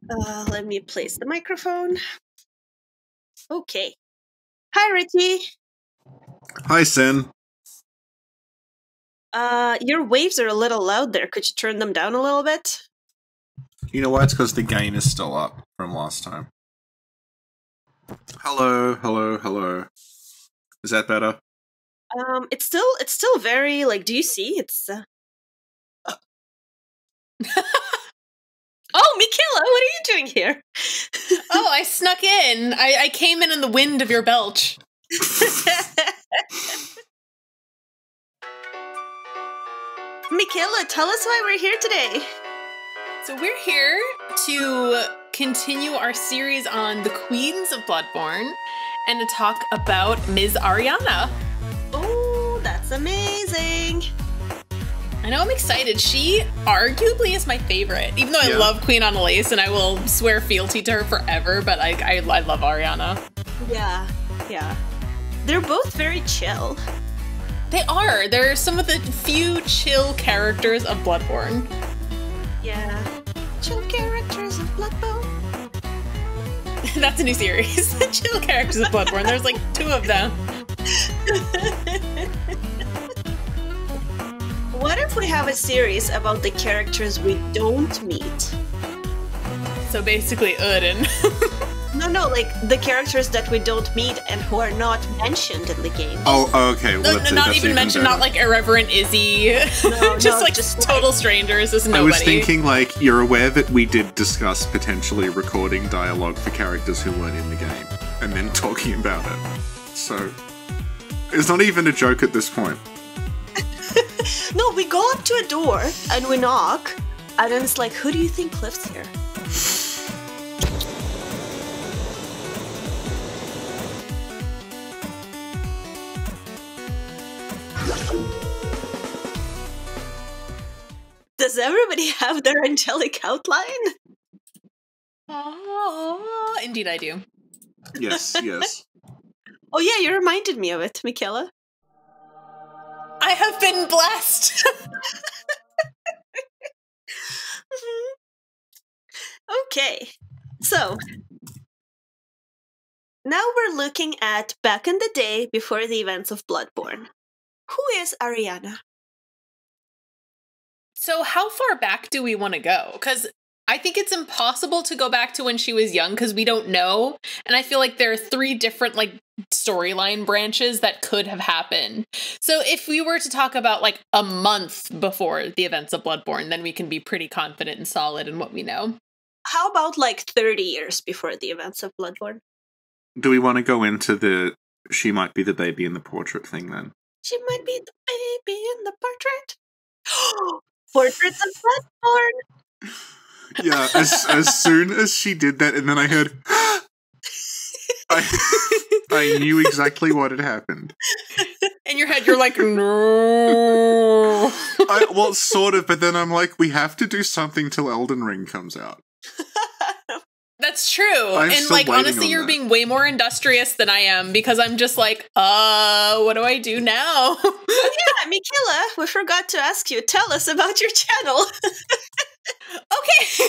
Let me place the microphone. Okay. Hi, Richie. Hi, Sin. Your waves are a little loud there. Could you turn them down a little bit? You know why? It's because the gain is still up from last time. Hello, hello, hello. Is that better? It's still very, like, do you see? It's, Oh, Mikela, what are you doing here? Oh, I snuck in. I came in the wind of your belch. Mikela, tell us why we're here today. So we're here to continue our series on the Queens of Bloodborne and to talk about Ms. Ariana. Oh, that's amazing. I know, I'm excited. She arguably is my favorite, even though I love Queen Annalise and I will swear fealty to her forever, but I love Ariana. Yeah. They're both very chill. They are. They're some of the few chill characters of Bloodborne. Yeah. Chill characters of Bloodborne. That's a new series. Chill characters of Bloodborne. There's like 2 of them. What if we have a series about the characters we don't meet? So basically, Odin. No, like the characters that we don't meet and who are not mentioned in the game. Oh, okay. Well, not even mentioned, not like Irreverent Izzy. No, just total strangers, just nobody. I was thinking, like, you're aware that we did discuss potentially recording dialogue for characters who weren't in the game, and then talking about it. So, it's not even a joke at this point. No, we go up to a door and we knock, and then it's like, who do you think lives here? Does everybody have their angelic outline? Oh, indeed I do. Yes. Oh yeah, you reminded me of it, Mikela. I have been blessed. Okay, so now we're looking at back in the day before the events of Bloodborne. Who is Ariana? So how far back do we want to go? Because I think it's impossible to go back to when she was young because we don't know. And I feel like there are 3 different like storyline branches that could have happened. So if we were to talk about like a month before the events of Bloodborne, then we can be pretty confident and solid in what we know. How about like 30 years before the events of Bloodborne? Do we want to go into the she might be the baby in the portrait thing then? She might be the baby in the portrait. Portraits of Bloodborne. Yeah, as soon as she did that, and then I heard, I knew exactly what had happened. In your head, you're like, no. Well, sort of, but then I'm like, we have to do something till Elden Ring comes out. That's true. I'm and still like, waiting honestly, on you're that. being way more industrious than I am because I'm just like, what do I do now? Yeah, Mikela, we forgot to ask you. Tell us about your channel. Okay.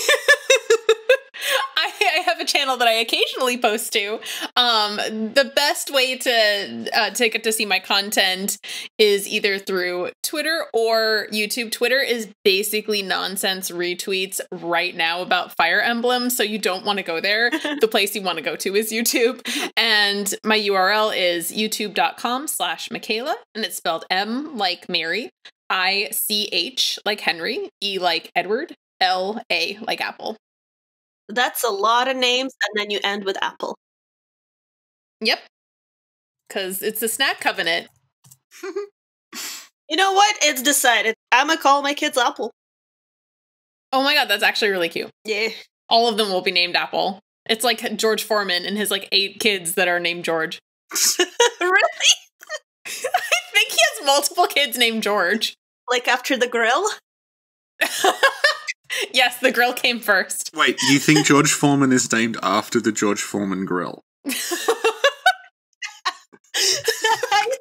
I have a channel that I occasionally post to. The best way to get to see my content is either through Twitter or YouTube. Twitter is basically nonsense retweets right now about Fire Emblem, so you don't want to go there. The place you want to go to is YouTube. And my URL is youtube.com/Mikela, and it's spelled M like Mary, ICH like Henry, E like Edward, LA like Apple. That's a lot of names, and then you end with Apple. Yep. Because it's a snack covenant. You know what? It's decided. I'm gonna call my kids Apple. Oh my god, that's actually really cute. Yeah. All of them will be named Apple. It's like George Foreman and his like 8 kids that are named George. Really? I think he has multiple kids named George. Like after the grill? Yes, the grill came first. Wait, you think George Foreman is named after the George Foreman grill? I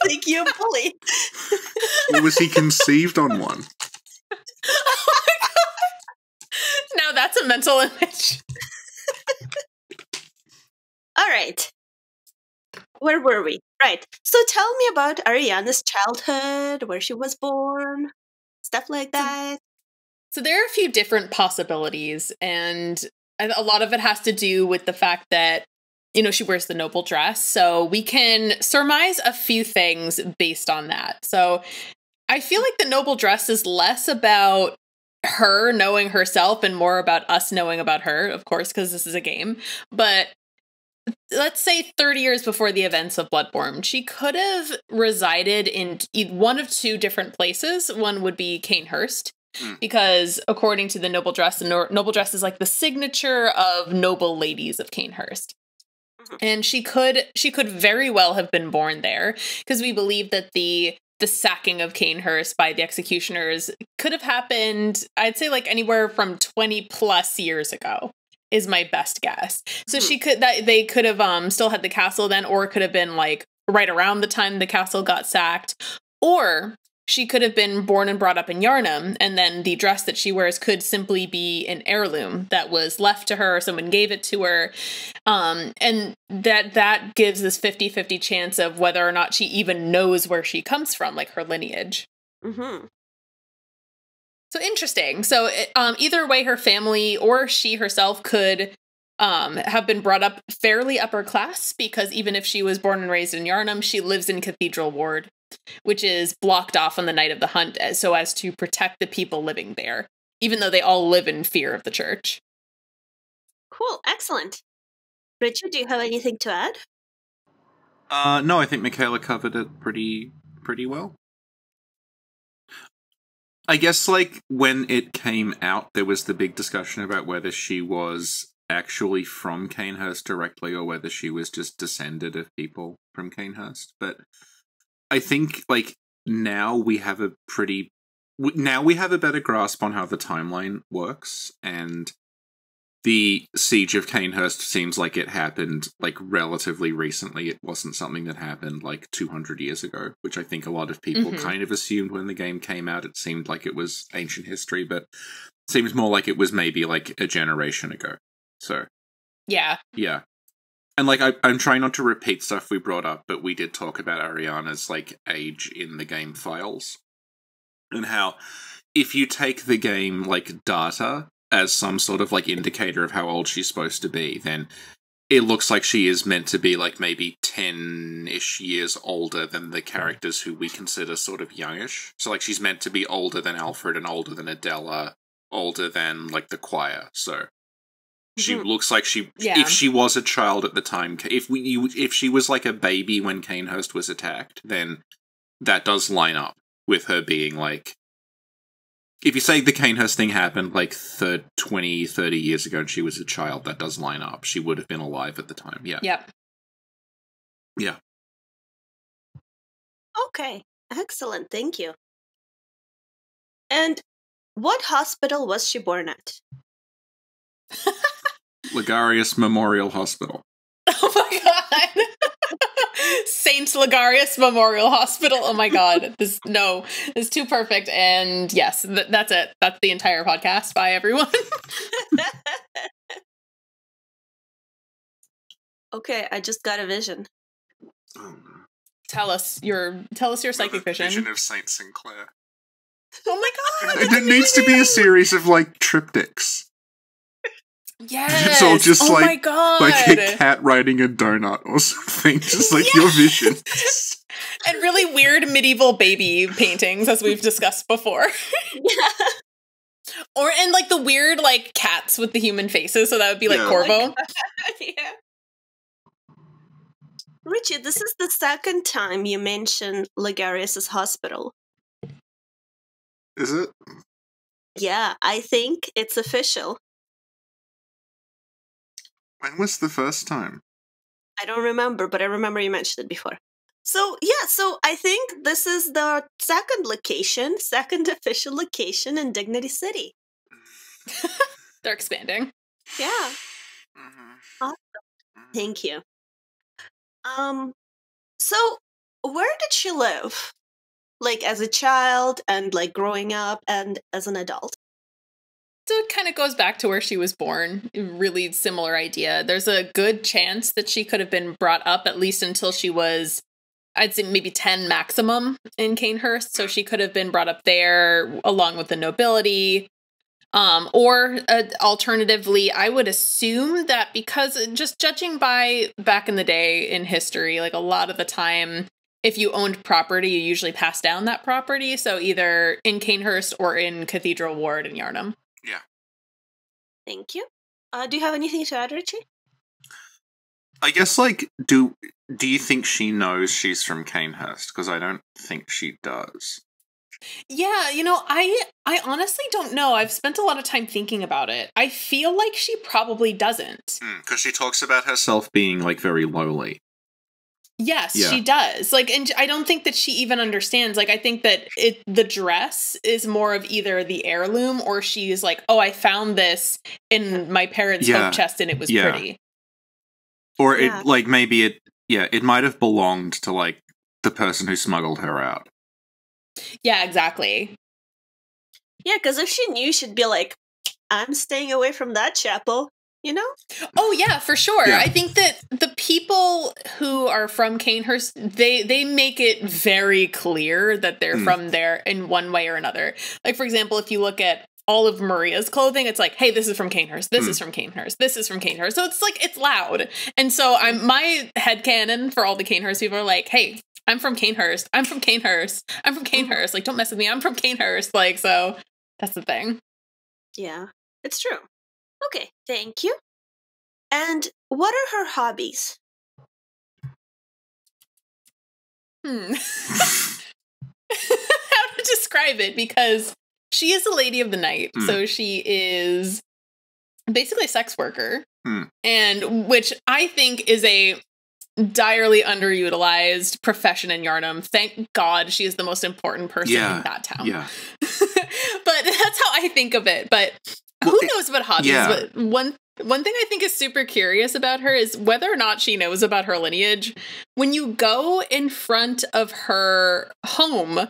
think you bully. Or was he conceived on one? Oh my god. Now that's a mental image. All right. Where were we? Right. So tell me about Ariana's childhood, where she was born, stuff like that. So there are a few different possibilities, and a lot of it has to do with the fact that, she wears the noble dress. So we can surmise a few things based on that. So I feel like the noble dress is less about her knowing herself and more about us knowing about her, of course, because this is a game. But let's say 30 years before the events of Bloodborne, she could have resided in one of two different places. One would be Cainhurst, because according to the noble dress, the noble dress is like the signature of noble ladies of Cainhurst. And she could very well have been born there, because we believe that the sacking of Cainhurst by the executioners could have happened, I'd say, like anywhere from 20 plus years ago is my best guess. So they could have still had the castle then, or it could have been like right around the time the castle got sacked, or she could have been born and brought up in Yharnam, and then the dress that she wears could simply be an heirloom that was left to her, or someone gave it to her. And that gives this 50-50 chance of whether or not she even knows where she comes from, like her lineage. Mm-hmm. So interesting. So either way, her family or she herself could have been brought up fairly upper class, because even if she was born and raised in Yharnam, she lives in Cathedral Ward, which is blocked off on the night of the hunt so as to protect the people living there, even though they all live in fear of the church. Cool. Excellent. Richard, do you have anything to add? No, I think Michaela covered it pretty well. I guess, like, when it came out, there was the big discussion about whether she was actually from Cainhurst directly, or whether she was just descended of people from Cainhurst. But I think, like, now we have a better grasp on how the timeline works, and the Siege of Cainhurst seems like it happened, like, relatively recently. It wasn't something that happened, like, 200 years ago, which I think a lot of people kind of assumed when the game came out. It seemed like it was ancient history, but it seems more like it was maybe, like, a generation ago. So, yeah. And, like, I'm trying not to repeat stuff we brought up, but we did talk about Ariana's, like, age in the game files. And how, if you take the game, like, data as some sort of, like, indicator of how old she's supposed to be, then it looks like she is meant to be, like, maybe 10-ish years older than the characters who we consider sort of youngish. So, like, she's meant to be older than Alfred and older than Adela, older than, like, the choir, so... She looks like if she was a child at the time, if she was like a baby when Cainhurst was attacked, then that does line up with her being like, if you say the Cainhurst thing happened like 20, 30 years ago and she was a child, that does line up. She would have been alive at the time, yeah. Yep. Yeah. Okay, excellent, thank you. And what hospital was she born at? Ligarius Memorial Hospital. Oh my god. Saint Ligarius Memorial Hospital. Oh my god. This is too perfect. And yes, that's it. That's the entire podcast. Bye, everyone. Okay, I just got a vision. Oh, no. Tell us your psychic vision. Vision of Saint Sinclair. Oh my god. It needs to be a series of, like, triptychs. Yes. It's all just oh like, my god. like a cat riding a donut or something. Just like your vision. And really weird medieval baby paintings, as we've discussed before. Yeah. And like the weird like cats with the human faces, so that would be like Corvo. Yeah. Richie, this is the second time you mention Ligarius's hospital. Is it? Yeah, I think it's official. When was the first time? I don't remember, but I remember you mentioned it before. So, yeah, so I think this is the second official location in Dignity City. They're expanding. Yeah. Awesome. Thank you. So where did she live? Like as a child and like growing up and as an adult? So it kind of goes back to where she was born. Really similar idea. There's a good chance that she could have been brought up at least until she was, I'd say maybe 10 maximum in Canehurst. So she could have been brought up there along with the nobility. Or alternatively, I would assume that because just judging by back in the day in history, like a lot of the time, if you owned property, you usually pass down that property. So either in Canehurst or in Cathedral Ward in Yarnum. Yeah. Thank you. Do you have anything to add, Richie? I guess, like, do you think she knows she's from Canehurst? Because I don't think she does. Yeah, you know, I honestly don't know. I've spent a lot of time thinking about it. I feel like she probably doesn't. Because she talks about herself being, like, very lowly. Yes, Yeah. she does. Like, and I don't think that she even understands. Like, I think that the dress is more of either the heirloom or she's like, oh, I found this in my parents' Yeah. hope chest and it was Yeah. pretty. Or Yeah. it, like, maybe it might have belonged to, like, the person who smuggled her out. Yeah, exactly. Yeah, because if she knew, she'd be like, I'm staying away from that chapel, you know? Oh, yeah, for sure. Yeah. I think that the people who are from Canehurst, they make it very clear that they're from there in one way or another. Like, for example, if you look at all of Maria's clothing, it's like, hey, this is from Canehurst, this is from Canehurst, this is from Canehurst. So it's like, it's loud. And so my headcanon for all the Canehurst people are like, hey, I'm from Canehurst, I'm from Canehurst, I'm from Canehurst. Like, don't mess with me, I'm from Canehurst. Like, so that's the thing. Yeah, it's true. Okay, thank you. And what are her hobbies? How to describe it, because she is a lady of the night, so she is basically a sex worker, and which I think is a direly underutilized profession in Yarnum. Thank God she is the most important person in that town. Yeah. But that's how I think of it. But who knows about hobbies? yeah. But one thing I think is super curious about her is whether or not she knows about her lineage. When you go in front of her home,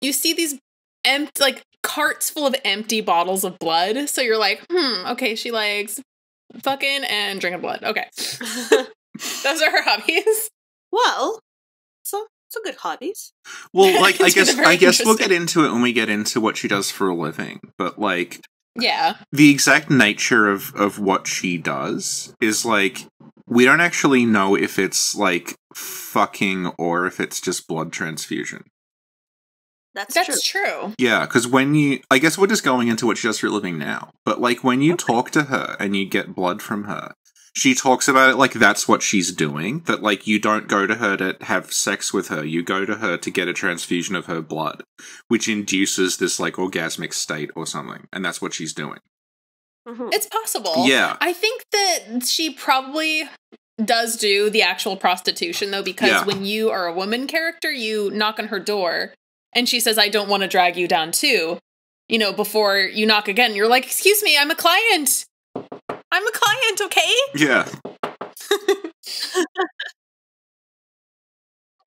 you see these like carts full of empty bottles of blood. So you're like, okay, she likes fucking and drinking blood. Okay. Those are her hobbies. Well, so good hobbies. Well, like, I It's guess very we'll get interesting. into it when we get into what she does for a living. But, like, Yeah. the exact nature of what she does is, like, we don't actually know if it's, like, fucking or if it's just blood transfusion. That's true. true. Yeah, because I guess we're just going into what she does for a living now, but, like, when you talk to her and you get blood from her, she talks about it like that's what she's doing, that, like, you don't go to her to have sex with her, you go to her to get a transfusion of her blood, which induces this, like, orgasmic state or something, and that's what she's doing. Mhm. It's possible. Yeah. I think that she probably does do the actual prostitution, though, because when you are a woman character, you knock on her door, and she says, I don't want to drag you down too. You know, before you knock again, you're like, excuse me, I'm a client. I'm a client, okay? Yeah.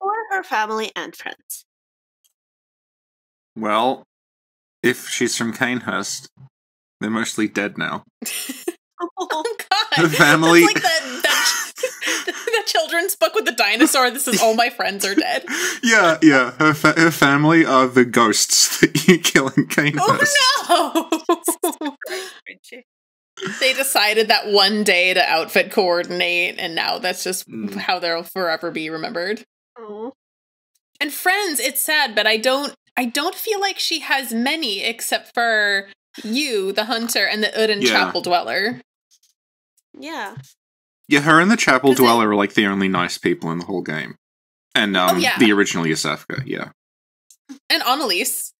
Or her family and friends. Well, if she's from Canehurst, they're mostly dead now. Oh, God. Her family- That's like that children's book with the dinosaur. This is all my friends are dead. Yeah. Her family are the ghosts that you kill in Canehurst. Oh, no! They decided that one day to outfit coordinate, and now that's just how they'll forever be remembered. Oh. And friends, it's sad, but I don't feel like she has many except for you, the hunter, and the Uden Chapel Dweller. Yeah. Yeah, her and the Chapel 'Cause Dweller are, like, the only nice people in the whole game. And, the original Yasefka, yeah. And Annalise.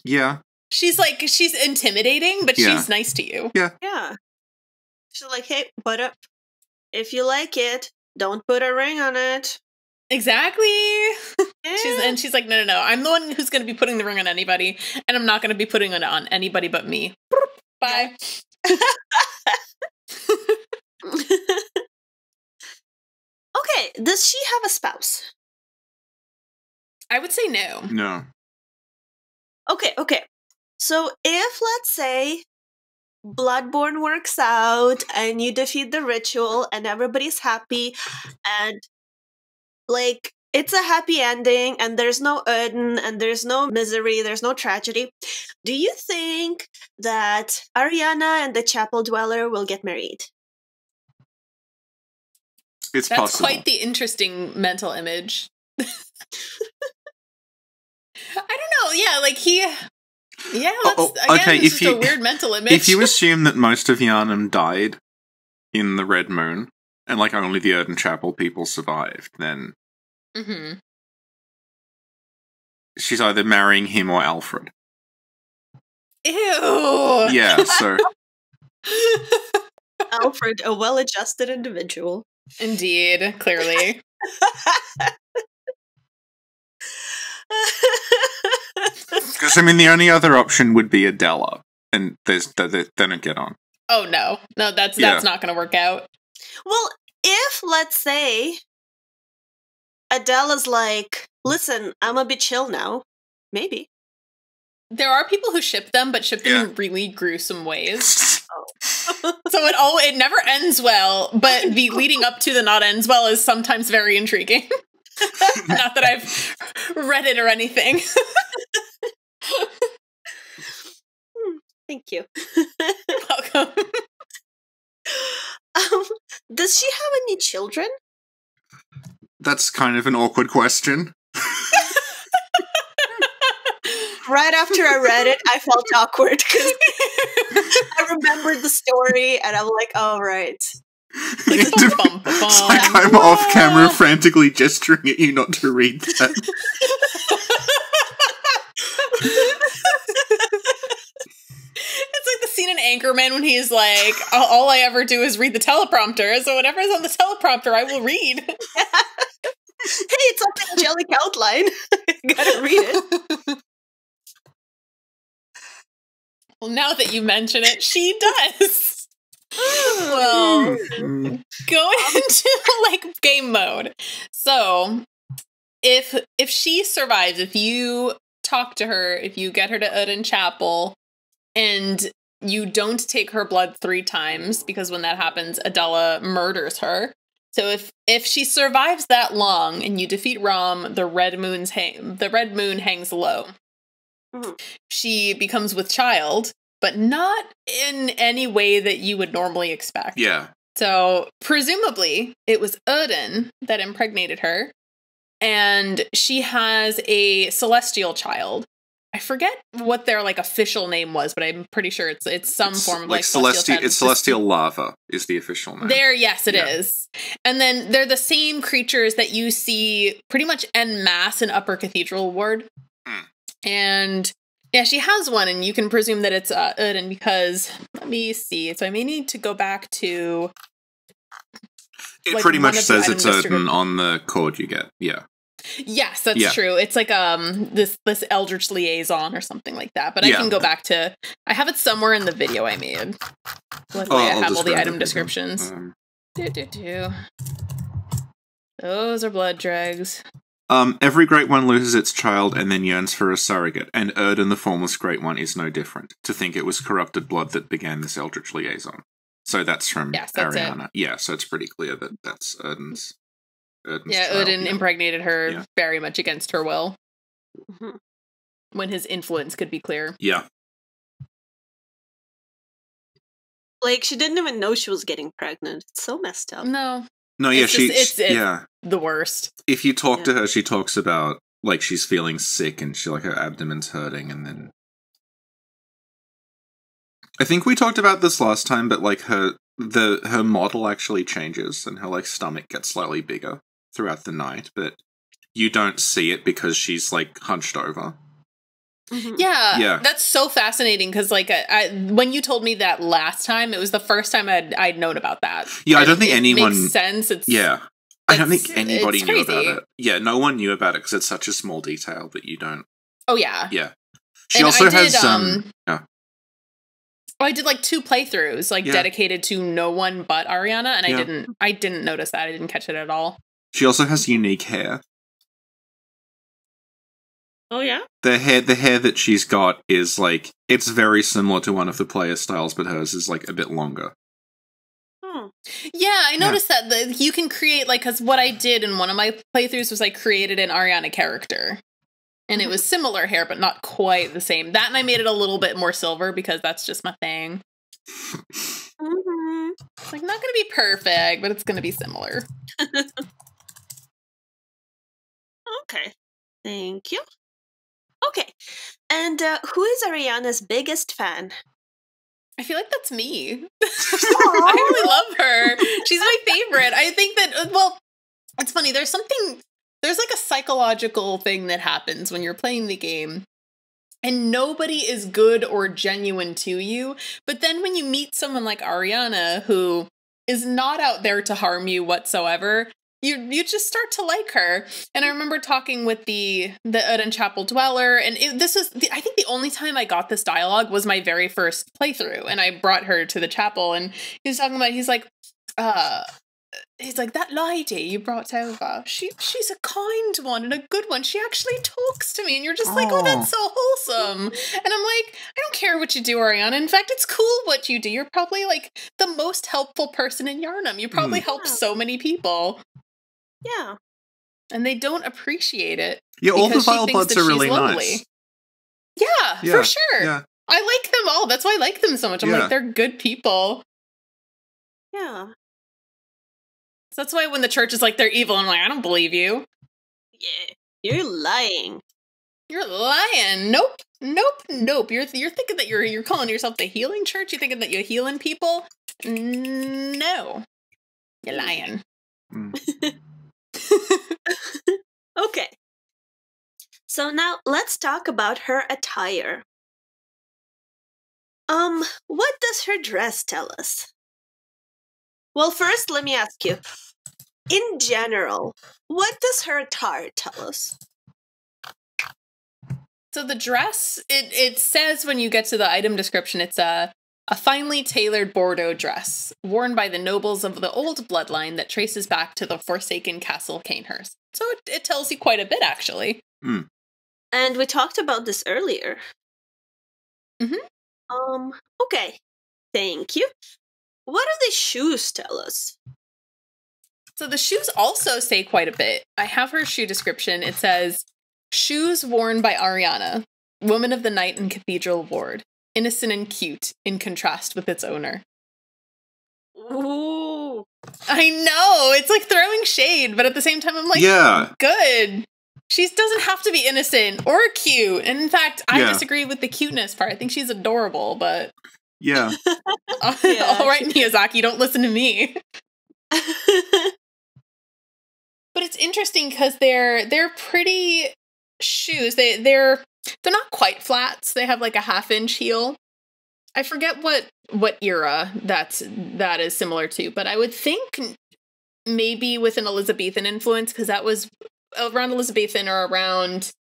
Yeah. She's intimidating, but she's nice to you. Yeah. She's like, hey, but if you like it, don't put a ring on it. Exactly. Yeah. She's like, no. I'm the one who's going to be putting the ring on anybody, and I'm not going to be putting it on anybody but me. Bye. Okay, does she have a spouse? I would say no. No. Okay. So if, let's say, Bloodborne works out and you defeat the ritual and everybody's happy and like it's a happy ending and there's no Odin and there's no misery, there's no tragedy. Do you think that Ariana and the chapel dweller will get married? It's That's possible. quite the interesting mental image. I don't know. Yeah, like he. Yeah, that's, again, it's just a weird mental image. If you assume that most of Yharnam died in the Red Moon, and like only the Erden Chapel people survived, then she's either marrying him or Alfred. Ew. Yeah, so Alfred, a well-adjusted individual. Indeed, clearly. because I mean the only other option would be Adela, and they don't get on. Oh no, that's not going to work out. Well, if let's say Adela's like, listen, I'm a bit chill now, maybe. There are people who ship them, but ship them in really gruesome ways. So it never ends well, but the leading up to the not ends well is sometimes very intriguing. Not that I've read it or anything. Thank you. Welcome. Does she have any children? That's kind of an awkward question. Right after I read it, I felt awkward because I remembered the story and I'm like, oh, right. Like, it's like I'm off camera frantically gesturing at you not to read that. It's like the scene in Anchorman when he's like, all I ever do is read the teleprompter, so whatever's on the teleprompter, I will read. Hey, it's on the angelic outline. Gotta read it. Well, now that you mention it, she does. Well, go into like game mode. So, if she survives, if you talk to her, if you get her to Odin Chapel, and you don't take her blood 3 times, because when that happens, Adela murders her. So if she survives that long and you defeat Rom, the red moon hangs low. She becomes with child, but not in any way that you would normally expect. Yeah. So presumably it was Odin that impregnated her, and she has a celestial child. I forget what their like official name was, but I'm pretty sure it's some form of like celestial. It's celestial lava is the official name. Yes, it is. And then they're the same creatures that you see pretty much en masse in Upper Cathedral Ward. And yeah, she has one, and you can presume that it's Odin because, let me see. So I may need to go back to. It like, pretty much says it's Odin on the cord you get. Yeah. Yes, that's true. It's like this Eldritch Liaison or something like that. But I can go back to. I have it somewhere in the video I made. Luckily, I have all the item descriptions. Those are blood dregs. Every Great One loses its child and then yearns for a surrogate, and Odin, the formless Great One, is no different. To think it was corrupted blood that began this Eldritch Liaison. So that's from Ariana. Yeah, so it's pretty clear that that's Odin's child. Odin impregnated her very much against her will. When his influence could be clear. Yeah. Like, she didn't even know she was getting pregnant. It's so messed up. No, yeah, it's the worst. If you talk to her, she talks about, like, she's feeling sick and her abdomen's hurting, and then... I think we talked about this last time, but, like, her model actually changes, and her, like, stomach gets slightly bigger throughout the night, but you don't see it because she's, like, hunched over. Yeah, that's so fascinating because, like, when you told me that last time, it was the first time I'd known about that. Yeah, I don't think anyone makes sense. I don't think anybody knew about it. Yeah, no one knew about it because it's such a small detail that you don't. Oh yeah, yeah. She also has I did like 2 playthroughs, like dedicated to no one but Ariana, and I didn't notice that. I didn't catch it at all. She also has unique hair. Oh, yeah? The hair that she's got is like, it's very similar to one of the player styles, but hers is like a bit longer. Hmm. Yeah, I noticed that you can create, like, because what I did in one of my playthroughs was I created an Ariana character. And it was similar hair, but not quite the same. That, and I made it a little bit more silver because that's just my thing. Mm-hmm. It's like, not going to be perfect, but it's going to be similar. Okay. Thank you. Okay. And who is Ariana's biggest fan? I feel like that's me. I really love her. She's my favorite. I think that, well, it's funny. There's like a psychological thing that happens when you're playing the game and nobody is good or genuine to you. But then when you meet someone like Ariana, who is not out there to harm you whatsoever, you just start to like her. And I remember talking with the Uden Chapel Dweller, and I think the only time I got this dialogue was my very first playthrough, and I brought her to the chapel, and he's like, that lady you brought over, she's a kind one and a good one. She actually talks to me, and you're just like, oh, that's so wholesome. And I'm like, I don't care what you do, Ariana. In fact, it's cool what you do. You're probably like the most helpful person in Yharnam. You probably help so many people. Yeah. And they don't appreciate it. Yeah, all the Vilepluds are really nice. Yeah, for sure. Yeah. I like them all. That's why I like them so much. I'm like, they're good people. Yeah. So that's why when the church is like, they're evil, I'm like, I don't believe you. Yeah. You're lying. You're lying. Nope. You're thinking that you're calling yourself the healing church? You thinking that you're healing people? No. You're lying. Okay. So now let's talk about her attire. What does her dress tell us? Well, first, let me ask you. In general, what does her attire tell us? So the dress, it says when you get to the item description, it's a finely tailored Bordeaux dress worn by the nobles of the old bloodline that traces back to the forsaken Castle Cainhurst. So it tells you quite a bit, actually. Mm. And we talked about this earlier. Mm-hmm. Okay. Thank you. What do the shoes tell us? So the shoes also say quite a bit. I have her shoe description. It says, shoes worn by Ariana, woman of the night in Cathedral Ward. Innocent and cute, in contrast with its owner. Ooh. I know! It's like throwing shade, but at the same time, I'm like, good. She doesn't have to be innocent or cute. And in fact, I disagree with the cuteness part. I think she's adorable, but... Yeah. All right, Miyazaki, don't listen to me. But it's interesting because they're pretty shoes. They're not quite flats. They have like a 1/2 inch heel. I forget what era that is similar to, but I would think maybe with an Elizabethan influence, because that was around Elizabethan or around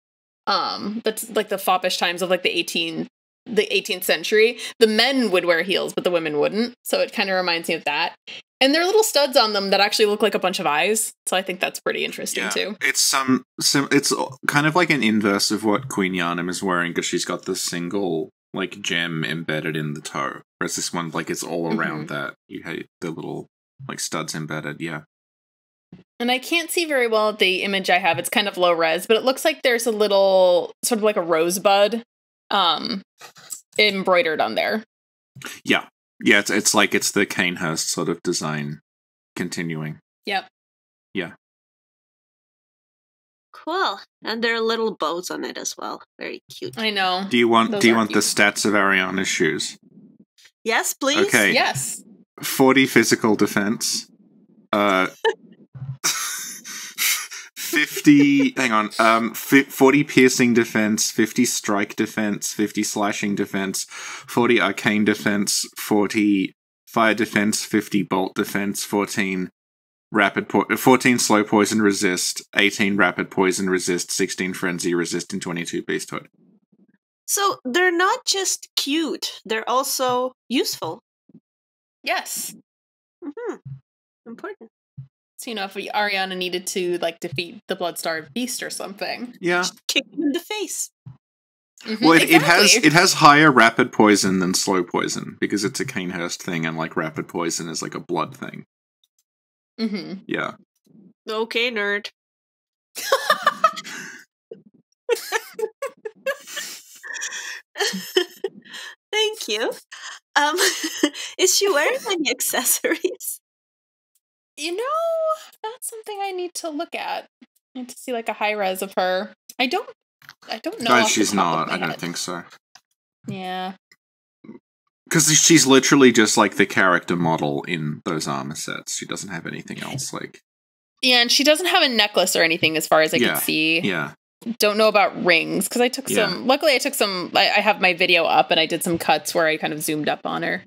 that's like the foppish times of like the 18th century. The men would wear heels, but the women wouldn't. So it kind of reminds me of that. And there are little studs on them that actually look like a bunch of eyes. So I think that's pretty interesting too. It's it's kind of like an inverse of what Queen Yharnam is wearing, because she's got the single like gem embedded in the toe. Whereas this one, like, it's all around that. You have the little like studs embedded. Yeah. And I can't see very well the image I have. It's kind of low res, but it looks like there's a little sort of like a rosebud embroidered on there. Yeah. Yeah, it's like it's the Cainhurst sort of design continuing. Yep. Yeah. Cool. And there are little bows on it as well. Very cute. I know. Do you want the cute. stats of Ariana's shoes? Yes, please. Okay. Yes. 40 physical defense. 50 40 piercing defense, 50 strike defense, 50 slashing defense, 40 arcane defense, 40 fire defense, 50 bolt defense, 14 slow poison resist, 18 rapid poison resist, 16 frenzy resist, and 22 beasthood. So they're not just cute, they're also useful. Yes. Important. So, if Ariana needed to like defeat the Blood-Starved Beast or something. Yeah. Kick him in the face. Mhm, Well, exactly. it has higher rapid poison than slow poison because it's a Kanehurst thing, and like rapid poison is like a blood thing. Mhm. Yeah. Okay, nerd. Thank you. Is she wearing any accessories? That's something I need to look at. I need to see like a high res of her. I don't know. No, off she's the top of not. my I don't head. think so. Yeah. Because she's literally just like the character model in those armor sets. She doesn't have anything else. Like, Yeah, and she doesn't have a necklace or anything as far as I Yeah. can see. yeah, Don't know about rings because I took Yeah. some. Luckily, I took some. I have my video up and I did some cuts where I kind of zoomed up on her.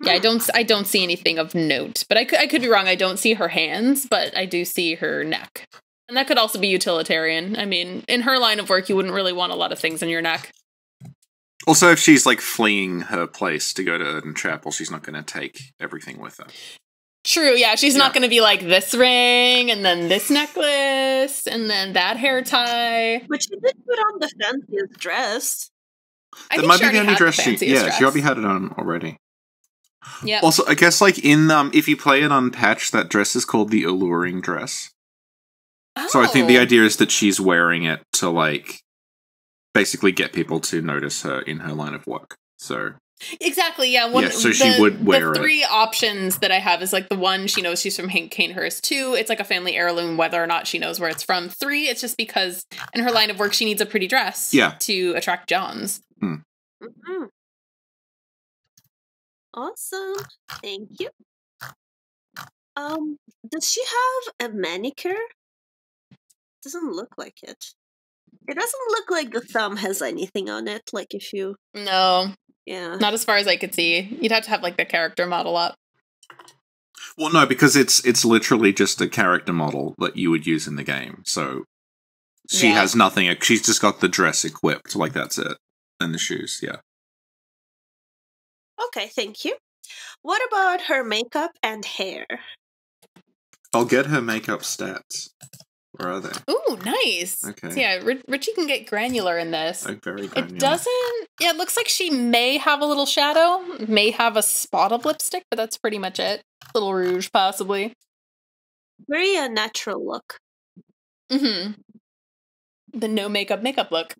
Yeah, I don't see anything of note, but I could be wrong. I don't see her hands, but I do see her neck, and that could also be utilitarian. I mean, in her line of work, you wouldn't really want a lot of things in your neck. Also, if she's like fleeing her place to go to Erden Chapel, she's not going to take everything with her. True, yeah, she's Yeah. not going to be like this ring, and then this necklace, and then that hair tie. But she did put on the fanciest dress. I That think might she be the already only had dress the she. fanciest Yeah, dress. she already had it on already. Yeah. Also, I guess like in if you play it on patch, that dress is called the Alluring Dress. So I think the Oh. idea is that she's wearing it to like basically get people to notice her in her line of work. So Exactly, yeah. Yeah, so she would wear it. The three options that I have is like the one, she knows she's from Kanehurst. 2, it's like a family heirloom, whether or not she knows where it's from. 3, it's just because in her line of work she needs a pretty dress Yeah. to attract Johns. Mm-hmm. Awesome. Thank you. Does she have a manicure? Doesn't look like it. It doesn't look like the thumb has anything on it. Like if you, No, yeah. not as far as I could see. You'd have to have like the character model up. well, no, because it's literally just a character model that you would use in the game. So she Yeah. has nothing. She's just got the dress equipped. Like that's it, and the shoes. Yeah. Okay, thank you. What about her makeup and hair? I'll get her makeup stats. Where are they? Ooh, nice. Okay. So yeah, Richie can get granular in this. Like very granular. It doesn't. Yeah, it looks like she may have a little shadow, may have a spot of lipstick, but that's pretty much it. Little rouge, possibly. Very a natural look. Mm-hmm. The no makeup look.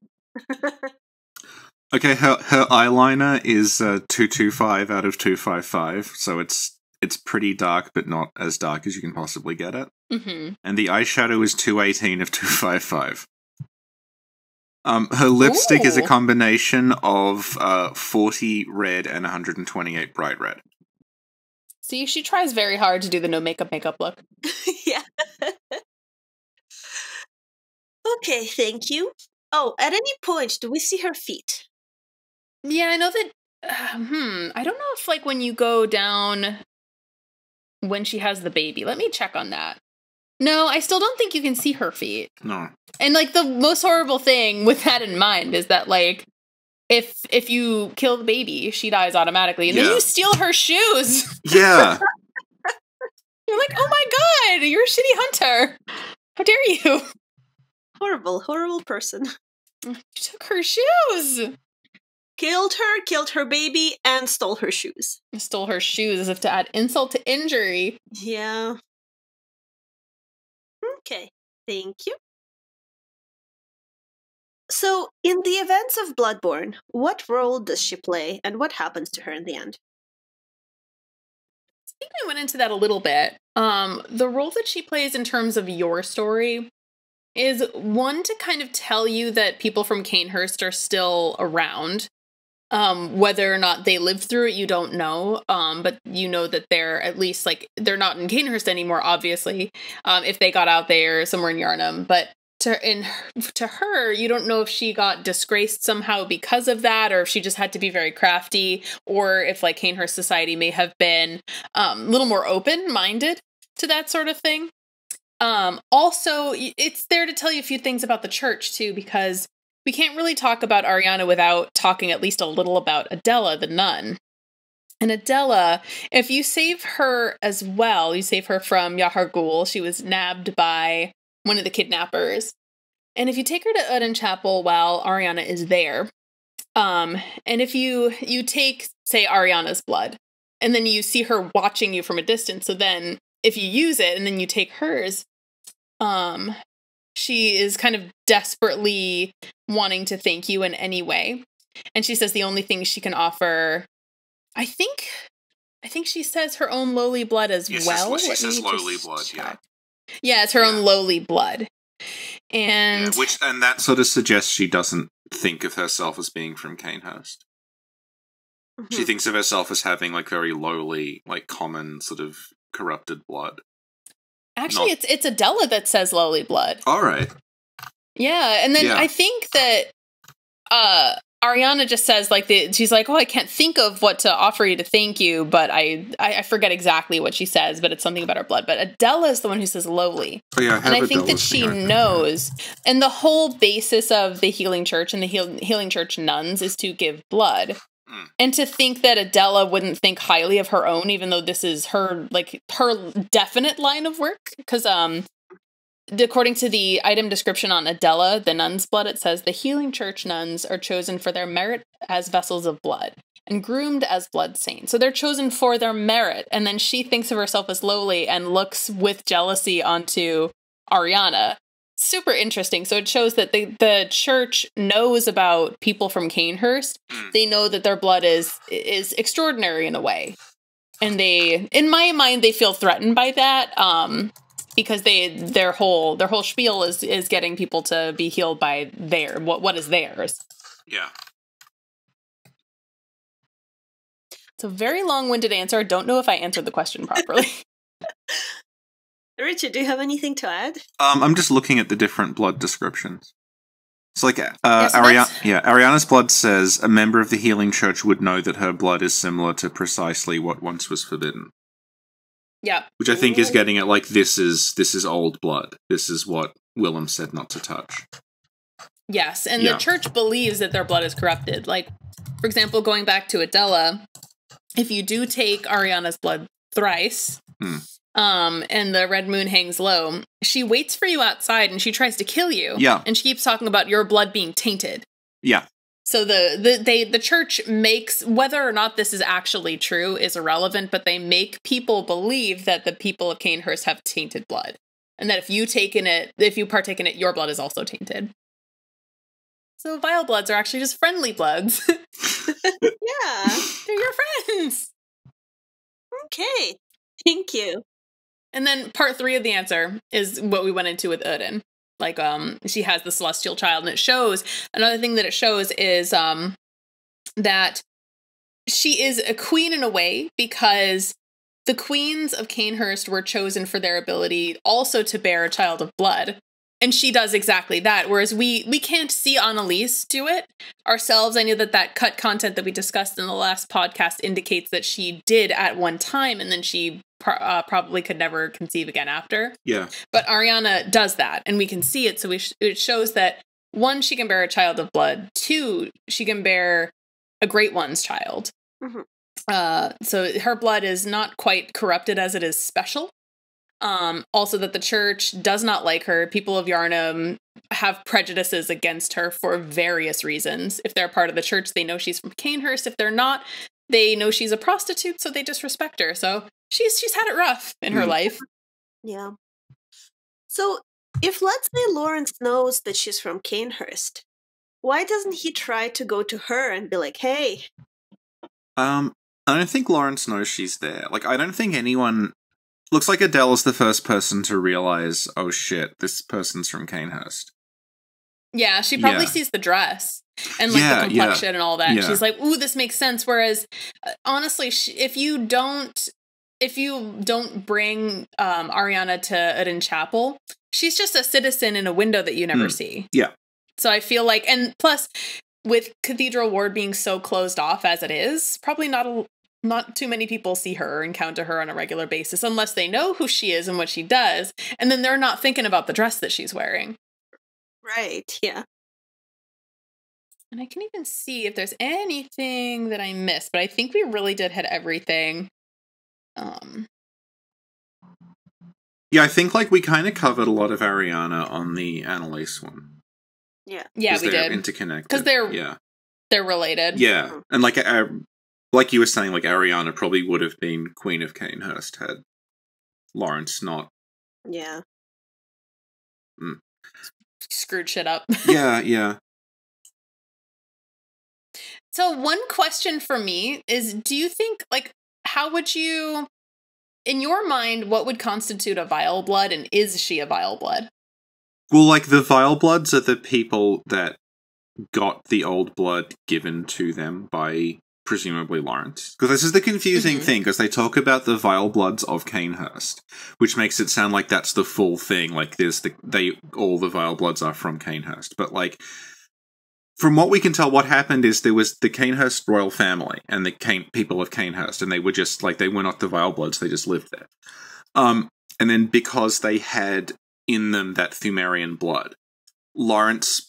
Okay, her eyeliner is 225 out of 255, so it's pretty dark, but not as dark as you can possibly get it. Mm-hmm. And the eyeshadow is 218 of 255. Her lipstick is a Ooh. combination of 40 red and 128 bright red. See, she tries very hard to do the no makeup look. Yeah. Okay, thank you. Oh, at any point, do we see her feet? Yeah, I know that. I don't know if like when you go down when she has the baby. Let me check on that. No, I still don't think you can see her feet. No. And like the most horrible thing with that in mind is that like if you kill the baby, she dies automatically, and then Yeah. you steal her shoes. Yeah. You're like, oh my god, you're a shitty hunter. How dare you? Horrible, horrible person. You took her shoes. Killed her baby, and stole her shoes. Stole her shoes as if to add insult to injury. Yeah. Okay, thank you. So, in the events of Bloodborne, what role does she play, and what happens to her in the end? I think I went into that a little bit. The role that she plays in terms of your story is one to kind of tell you that people from Kanehurst are still around. Whether or not they lived through it, you don't know. But you know that they're at least like they're not in Kanehurst anymore, obviously. If they got out there somewhere in Yarnum, but to her, you don't know if she got disgraced somehow because of that, or if she just had to be very crafty, or if like Kanehurst society may have been a little more open-minded to that sort of thing. Also, it's there to tell you a few things about the church too, because we can't really talk about Ariana without talking at least a little about Adela, the nun. And Adela, if you save her as well, you save her from Yahar Ghul. She was nabbed by one of the kidnappers. And if you take her to Uden Chapel while Ariana is there, and if you take, say, Ariana's blood, and then you see her watching you from a distance, so then if you use it and then you take hers, she is kind of desperately wanting to thank you in any way. And she says the only thing she can offer, I think she says her own lowly blood as well. She says lowly blood, check. Yeah, it's her own lowly blood. And and that sort of suggests she doesn't think of herself as being from Canehurst. Mm-hmm. She thinks of herself as having like very lowly, like common sort of corrupted blood. Actually, it's Adela that says lowly blood. All right. Yeah, and then I think that Ariana just says she's like, oh, I can't think of what to offer you to thank you, but I forget exactly what she says, but it's something about her blood. But Adela is the one who says lowly. Oh, yeah, and I think that she knows. And the whole basis of the Healing Church and the Healing Church nuns is to give blood. And to think that Adela wouldn't think highly of her own, even though this is her definite line of work, because according to the item description on Adela, the nun's blood, it says the Healing Church nuns are chosen for their merit as vessels of blood and groomed as blood saints. So they're chosen for their merit. And then she thinks of herself as lowly and looks with jealousy onto Ariana. Super interesting. So it shows that the church knows about people from Canehurst. They know that their blood is extraordinary in a way. And in my mind, they feel threatened by that. Because their whole spiel is getting people to be healed by what is theirs. Yeah. It's a very long-winded answer. I don't know if I answered the question properly. Richard, do you have anything to add? I'm just looking at the different blood descriptions. It's like Ariana's blood says a member of the Healing Church would know that her blood is similar to precisely what once was forbidden. Yeah. Which I think is getting at this is old blood. This is what Willem said not to touch. Yes, and the church believes that their blood is corrupted. Like, for example, going back to Adela, if you do take Ariana's blood thrice, and the red moon hangs low, she waits for you outside and she tries to kill you. Yeah. And she keeps talking about your blood being tainted. Yeah. So the church makes, whether or not this is actually true is irrelevant, but they make people believe that the people of Canehurst have tainted blood. And that if you partake in it, your blood is also tainted. So vile bloods are actually just friendly bloods. Yeah. They're your friends. Okay. Thank you. And then part 3 of the answer is what we went into with Uden. Like, she has the celestial child, and it shows, another thing that it shows is, that she is a queen in a way, because the queens of Canehurst were chosen for their ability also to bear a child of blood. And she does exactly that, whereas we can't see Annalise do it ourselves. I know that cut content that we discussed in the last podcast indicates that she did at one time, and then she probably could never conceive again after. Yeah. But Ariana does that, and we can see it, so it shows that, 1, she can bear a child of blood, 2, she can bear a Great One's child. Mm-hmm. So her blood is not quite corrupted as it is special. Also that the church does not like her. People of Yharnam have prejudices against her for various reasons. If they're part of the church, they know she's from Canehurst. If they're not, they know she's a prostitute, so they disrespect her. So she's had it rough in her life. Yeah. So if, let's say, Lawrence knows that she's from Canehurst, why doesn't he try to go to her and be like, hey? I don't think Lawrence knows she's there. Like, I don't think anyone... Looks like Adele's the first person to realize, oh shit, this person's from Canehurst. Yeah, she probably sees the dress and the complexion and all that. Yeah. She's like, ooh, this makes sense. Whereas, honestly, if you don't bring Ariana to Uden Chapel, she's just a citizen in a window that you never see. Yeah. So I feel like, and plus, with Cathedral Ward being so closed off as it is, probably not too many people see her or encounter her on a regular basis unless they know who she is and what she does, and then they're not thinking about the dress that she's wearing. Right, yeah. And I can even see if there's anything that I missed, but I think we really did hit everything. Yeah, I think like we kind of covered a lot of Ariana on the Annalise one. Yeah. Yeah, we they're did. Interconnected. Because they're related. Yeah, and like you were saying, like Ariana probably would have been Queen of Canehurst had Lawrence not. Yeah. Screwed shit up. Yeah. So one question for me is, do you think, like, how would you, in your mind, what would constitute a vile blood, and is she a vile blood? Well, like, the vile bloods are the people that got the old blood given to them by presumably Lawrence. Because this is the confusing thing, because they talk about the vile bloods of Canehurst, which makes it sound like that's the full thing. Like, all the vile bloods are from Canehurst. But, like, from what we can tell, what happened is there was the Canehurst royal family and the people of Canehurst, and they were just, like, they were not the vile bloods, they just lived there. And then because they had in them that Pthumerian blood,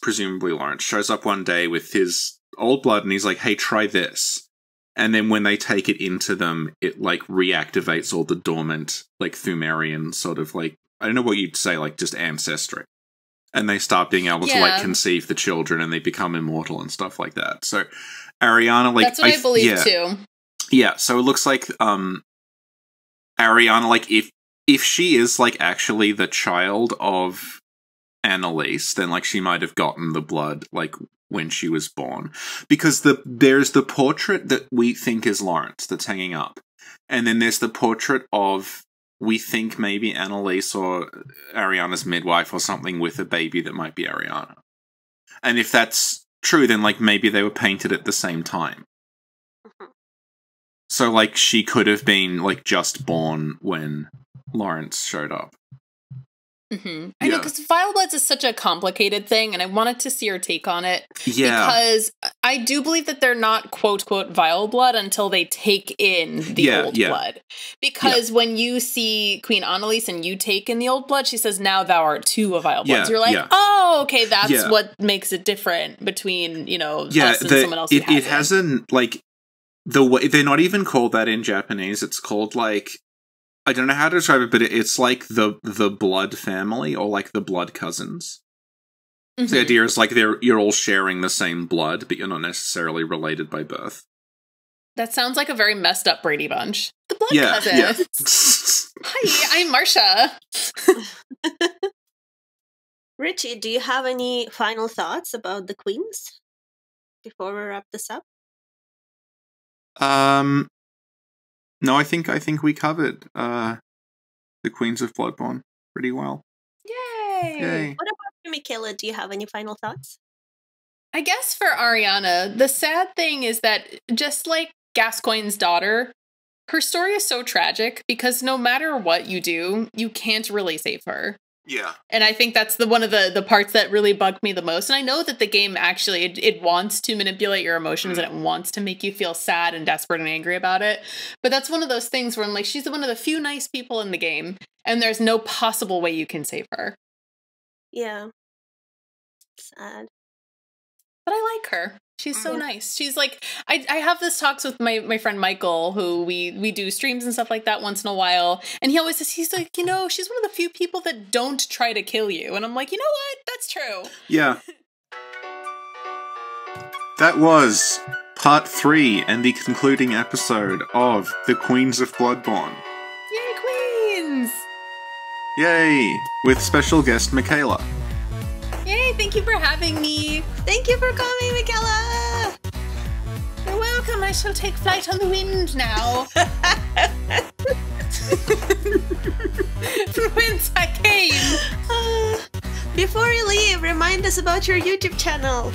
presumably Lawrence, shows up one day with his old blood and he's like, hey, try this. And then when they take it into them, it, like, reactivates all the dormant, like, Pthumerian sort of, like, I don't know what you'd say, like, just ancestry. And they start being able to, like, conceive the children and they become immortal and stuff like that. So, Ariana, like... That's what I believe, too. Yeah, so it looks like, Ariana, like, if she is, like, actually the child of Annalise, then, like, she might have gotten the blood, like, when she was born. Because there's the portrait that we think is Lawrence that's hanging up. And then there's the portrait of... we think maybe Annalise or Ariana's midwife or something with a baby that might be Ariana. And if that's true, then, like, maybe they were painted at the same time. So, like, she could have been, like, just born when Lawrence showed up. I know, because vile bloods is such a complicated thing, and I wanted to see your take on it. Yeah. Because I do believe that they're not quote-quote vile blood until they take in the old blood. Because when you see Queen Annalise and you take in the old blood, she says, now thou art too a vile blood. So you're like, oh, okay, that's what makes it different between, you know, us and someone else who hasn't. It hasn't, like, the way, they're not even called that in Japanese. It's called, like, I don't know how to describe it, but it's like the blood family, or like the blood cousins. So the idea is like you're all sharing the same blood, but you're not necessarily related by birth. That sounds like a very messed up Brady Bunch. The blood cousins. Yeah. Hi, I'm Marcia. Richie, do you have any final thoughts about the queens before we wrap this up? No, I think we covered the Queens of Bloodborne pretty well. Yay! What about you, Michaela? Do you have any final thoughts? I guess for Ariana, the sad thing is that just like Gascoigne's daughter, her story is so tragic because no matter what you do, you can't really save her. Yeah. And I think that's one of the parts that really bugged me the most. And I know that the game actually, it wants to manipulate your emotions and it wants to make you feel sad and desperate and angry about it. But that's one of those things where I'm like, she's one of the few nice people in the game and there's no possible way you can save her. Yeah. Sad. But I like her. She's so nice. She's like, I have this talks with my friend Michael, who we do streams and stuff like that once in a while. And he always says, he's like, you know, she's one of the few people that don't try to kill you. And I'm like, you know what? That's true. Yeah. That was part 3 and the concluding episode of The Queens of Bloodborne. Yay, Queens! Yay! With special guest Michaela. Yay, thank you for having me. Thank you for coming, Michaela. You're welcome. I shall take flight on the wind now. From whence I came. Before you leave, remind us about your YouTube channel.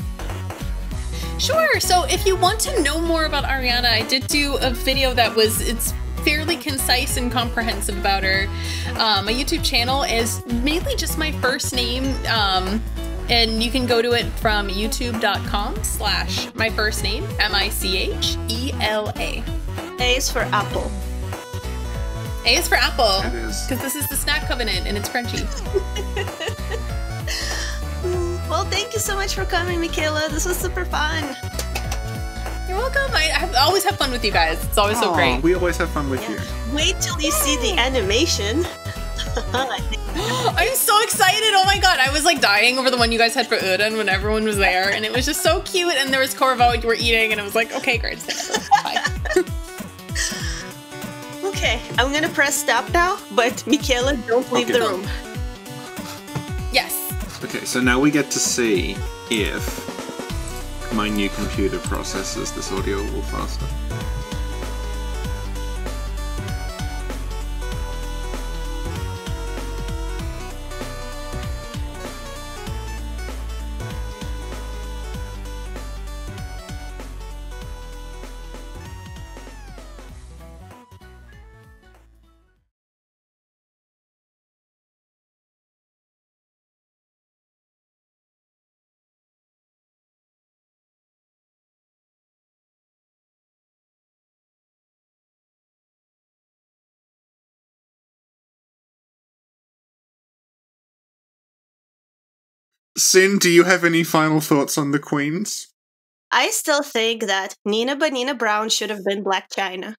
Sure. So if you want to know more about Ariana, I did do a video that it's fairly concise and comprehensive about her. My YouTube channel is mainly just my first name. And you can go to it from youtube.com/myfirstname, Michela. A is for apple. A is for apple. It is. Because this is the Snack Covenant and it's crunchy. Well, thank you so much for coming, Michaela. This was super fun. You're welcome. I always have fun with you guys. It's always so great. We always have fun with you. Wait till you see the animation. I'm so excited. Oh my god. I was like dying over the one you guys had for Uden when everyone was there. And it was just so cute. And there was Corvo you were eating. And I was like, okay, great. Bye. Okay, I'm gonna press stop now. But Michaela, don't leave the room. Yes. Okay, so now we get to see if my new computer processes this audio a little faster. Sin, do you have any final thoughts on the queens? I still think that Nina Banina Brown should have been Black China.